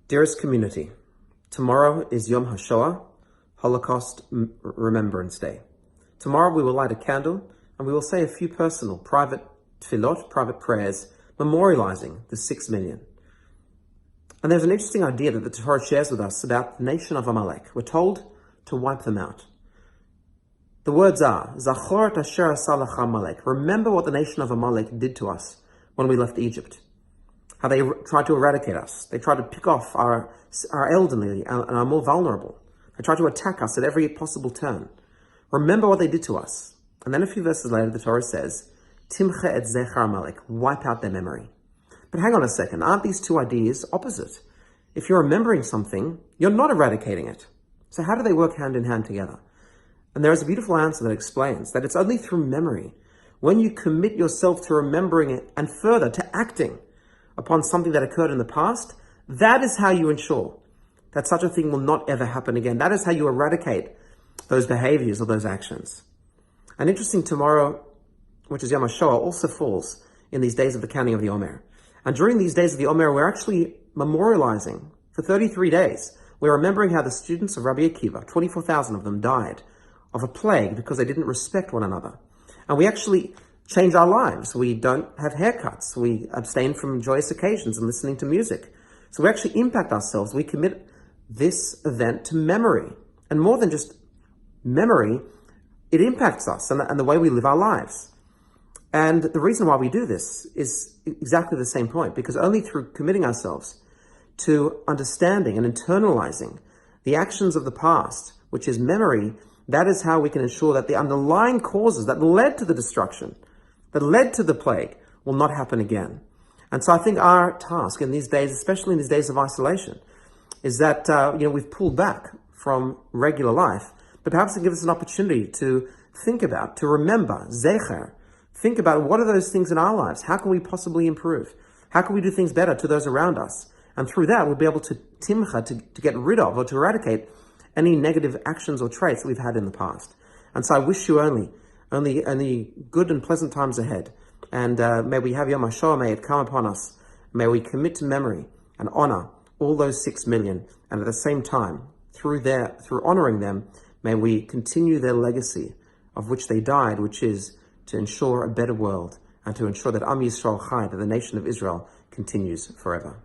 Dearest community, tomorrow is Yom Hashoah, Holocaust Remembrance Day. Tomorrow we will light a candle and we will say a few personal, private tefillot, private prayers, memorializing the 6 million. And there's an interesting idea that the Torah shares with us about the nation of Amalek. We're told to wipe them out. The words are, Zachor et asher asa lach Amalek. Remember what the nation of Amalek did to us when we left Egypt. How they tried to eradicate us. They tried to pick off our elderly and our more vulnerable. They tried to attack us at every possible turn. Remember what they did to us. And then a few verses later, the Torah says, Timche et zechar Amalek, wipe out their memory. But hang on a second, aren't these two ideas opposite? If you're remembering something, you're not eradicating it. So how do they work hand in hand together? And there is a beautiful answer that explains that it's only through memory, when you commit yourself to remembering it and further to acting upon something that occurred in the past, that is how you ensure that such a thing will not ever happen again. That is how you eradicate those behaviors or those actions. And interesting, tomorrow, which is Yom Hashoah, also falls in these days of the counting of the Omer. And during these days of the Omer, we're actually memorializing for 33 days. We're remembering how the students of Rabbi Akiva, 24,000 of them, died of a plague because they didn't respect one another. And we actually change our lives. We don't have haircuts. We abstain from joyous occasions and listening to music. So we actually impact ourselves. We commit this event to memory. And more than just memory, it impacts us and the way we live our lives. And the reason why we do this is exactly the same point, because only through committing ourselves to understanding and internalizing the actions of the past, which is memory, that is how we can ensure that the underlying causes that led to the destruction, that led to the plague, will not happen again. And so I think our task in these days, especially in these days of isolation, is that we've pulled back from regular life, but perhaps it gives us an opportunity to think about, to remember, zecher, think about what are those things in our lives? How can we possibly improve? How can we do things better to those around us? And through that, we'll be able to timcha, to get rid of or to eradicate any negative actions or traits that we've had in the past. And so I wish you only good and pleasant times ahead. And may we have Yom Hashoah, may it come upon us. May we commit to memory and honor all those 6 million. And at the same time, through honoring them, may we continue their legacy of which they died, which is to ensure a better world and to ensure that Am Yisrael Chai, that the nation of Israel, continues forever.